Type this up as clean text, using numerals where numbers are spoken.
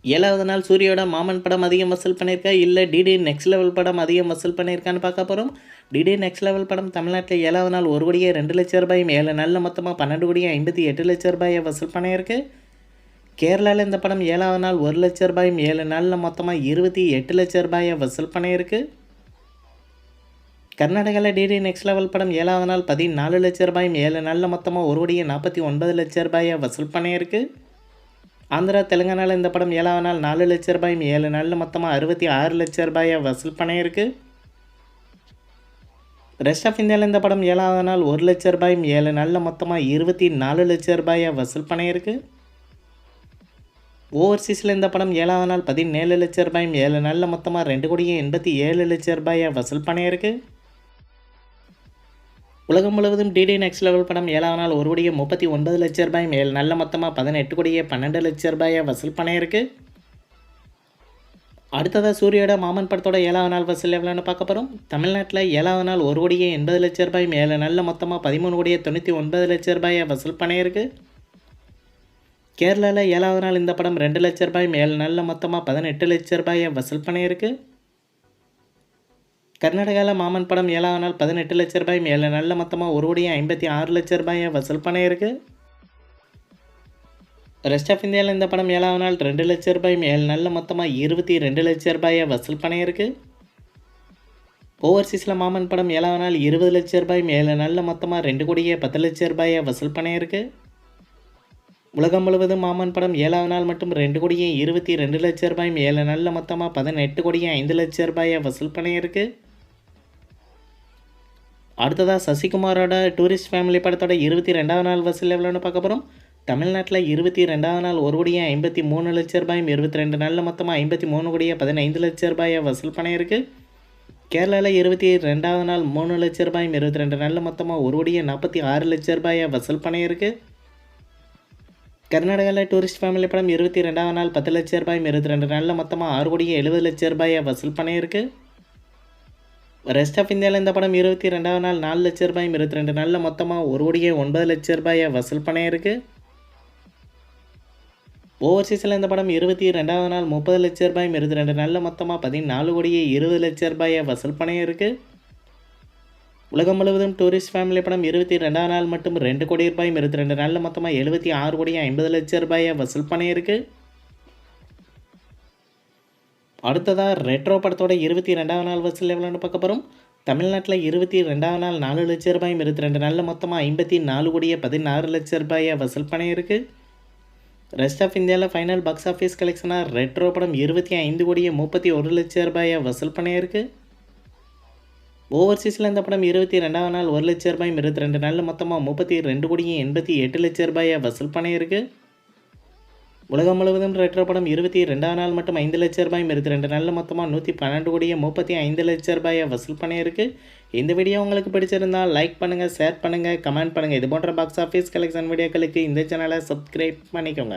7வது நாள் சூரியோட மாமன் படம் அதிகம் வசூல் பண்ணியிருக்கா, இல்லை டிடி நெக்ஸ்ட் லெவல் படம் அதிகம் வசூல் பண்ணியிருக்கான்னு பார்க்க போகிறோம். டிடி நெக்ஸ்ட் லெவல் படம் தமிழ்நாட்டில் 7வது நாள் 1 கோடியே 2 லட்சம் ரூபாயும் 7 நாளில் மொத்தமாக 12 கோடியே 58 லட்சம் ரூபாயை வசூல் பண்ணியிருக்கு. கேரளாவில் இந்த படம் 7வது நாள் 1 லட்சம் ரூபாயும் 7 நாளில் மொத்தமாக 28 லட்சம் ரூபாயை வசூல் பண்ணியிருக்கு. கர்நாடகாவில் டிடி நெக்ஸ்ட் லெவல் படம் 7வது நாள் 14 லட்சம் ரூபாயும் 7 நாளில் மொத்தமாக 1 கோடியே 49 லட்சம் ரூபாயை வசூல் பண்ணியிருக்கு. ஆந்திரா தெலுங்கானாவில் இந்த படம் 7வது நாள் 4 லட்சம் ரூபாயும் 7 நாளில் மொத்தமாக 66 லட்சம் ரூபாயை வசூல் பண்ணியிருக்கு. ரெஸ்ட் ஆஃப் இந்தியாவில் இந்த படம் 7வது நாள் 1 லட்சம் ரூபாயும் 7 நாளில் மொத்தமாக 24 லட்சம் ரூபாயை வசூல் பண்ணியிருக்கு. ஓவர்சீஸில் இந்த படம் 7வது நாள் 17 லட்சம் ரூபாயும் 7 நாளில் மொத்தமாக 2 கோடியே 87 லட்சம் ரூபாயை வசூல் பண்ணியிருக்கு. உலகம் முழுவதும் டிடி நெக்ஸ்ட் லெவல் படம் 7வது நாள் 1 கோடியே 39 லட்சம் ரூபாயும் 7 நாளில் மொத்தமாக 18 கோடியே 12 லட்சம் ரூபாயை வசூல் பண்ணியிருக்கு. அடுத்ததாக சூரியோட மாமன் படத்தோட 7வது நாள் வசூல் எவ்வளோன்னு பார்க்க போகிறோம். தமிழ்நாட்டில் 7வது நாள் 1 கோடியே 80 லட்சம் ரூபாயும் 7 நாளில் மொத்தமாக 13 கோடியே 99 லட்சம் ரூபாயை வசூல் பண்ணியிருக்கு. கேரளாவில் 7வது நாள் இந்த படம் 2 லட்சம் ரூபாயும் 7 நாளில் மொத்தமாக 18 லட்சம் ரூபாயை வசூல் பண்ணியிருக்கு. கர்நாடகாவில் மாமன் படம் 7வது நாள் 18 லட்சம் ரூபாயும் 7 நாளில் மொத்தமாக 1 கோடியே 56 லட்சம் ரூபாயை வசூல் பண்ணியிருக்கு. ரெஸ்ட் ஆஃப் இந்தியாவில் இந்த படம் 7வது நாள் 2 லட்சம் ரூபாயும் 7 நாளில் மொத்தமாக 22 லட்சம் ரூபாயை வசூல் பண்ணியிருக்கு. ஓவர்சீஸில் மாமன் படம் 7வது நாள் 20 லட்சம் ரூபாயும் 7 நாளில் மொத்தமாக 2 கோடியே 10 லட்சம் ரூபாயை வசூல் பண்ணியிருக்கு. உலகம் முழுவதும் மாமன் படம் 7வது நாள் மட்டும் 2 கோடியே 22 லட்சம் ரூபாயும் 7 நாளில் மொத்தமாக 18 கோடியே 5 லட்சம் ரூபாயை வசூல் பண்ணியிருக்கு. அடுத்ததாக சசிகுமாரோட டூரிஸ்ட் ஃபேமிலி படத்தோட 22வது நாள் வசூல் எவ்வளோன்னு பார்க்க போகிறோம். தமிழ்நாட்டில் 22வது நாள் 1 கோடியே 53 லட்சம் ரூபாயும் 22 நாளில் மொத்தமாக 53 கோடியே 15 லட்சம் ரூபாயை வசூல் பண்ணியிருக்கு. கேரளாவில் 22வது நாள் 3 லட்சம் ரூபாயும் 22 நாளில் மொத்தமாக 1 கோடியே 46 லட்சம் ரூபாயை வசூல் பண்ணியிருக்கு. கர்நாடகாவில் டூரிஸ்ட் ஃபேமிலி படம் 22வது நாள் 10 லட்சம் ரூபாயும் 22 நாளில் மொத்தமாக 6 கோடியே 70 லட்சம் ரூபாயை வசூல் பண்ணியிருக்கு. ரெஸ்ட் ஆஃப் இந்தியாவில் இந்த படம் 22வது நாள் 4 லட்சம் ரூபாயும் 22 நாளில் மொத்தமாக 1 கோடியே 9 லட்சம் ரூபாயை வசூல் பண்ணியிருக்கு. ஓவர்சீஸில் இந்த படம் 22வது நாள் 30 லட்சம் ரூபாயும் 22 நாளில் மொத்தமாக 14 கோடியே 20 லட்சம் ரூபாயை வசூல் பண்ணியிருக்கு. உலகம் முழுவதும் டூரிஸ்ட் ஃபேமிலி படம் 22வது நாள் மட்டும் 2 கோடி ரூபாயும் 22 நாளில் மொத்தமாக 76 கோடியே 50 லட்சம் ரூபாயை வசூல் பண்ணியிருக்கு. அடுத்ததாக ரெட்ரோ படத்தோட 22வது நாள் வசூல் எவ்வளோன்னு பார்க்க போகிறோம். தமிழ்நாட்டில் 22வது நாள் 4 லட்சம் ரூபாயும் 22 நாளில் மொத்தமாக 54 கோடியே 16 லட்சம் ரூபாயை வசூல் பண்ணியிருக்கு. ரெஸ்ட் ஆஃப் இந்தியாவில் ஃபைனல் பாக்ஸ் ஆஃபீஸ் கலெக்ஷனாக ரெட்ரோ படம் 25 கோடியே 31 லட்சம் ரூபாயை வசூல் பண்ணியிருக்கு. ஓவர்சீஸில் இந்த படம் 22வது நாள் 1 லட்சம் ரூபாயும் 22 நாளில் மொத்தமாக 32 கோடியே 88 லட்சம் ரூபாயை வசூல் பண்ணியிருக்கு. உலகம் முழுவதும் ரெட்ரோ படம் 22வது நாள் மட்டும் 5 லட்சம் ரூபாயும் 22 நாளில் மொத்தமாக 112 கோடியே 35 லட்சம் ரூபாயை வசூல் பண்ணியிருக்கு. இந்த வீடியோ உங்களுக்கு பிடிச்சிருந்தால் லைக் பண்ணுங்கள், ஷேர் பண்ணுங்கள், கமெண்ட் பண்ணுங்கள். இது போன்ற பாக்ஸ் ஆஃபீஸ் கலெக்ஷன் வீடியோக்களுக்கு இந்த சேனலை சப்ஸ்கிரைப் பண்ணிக்கோங்க.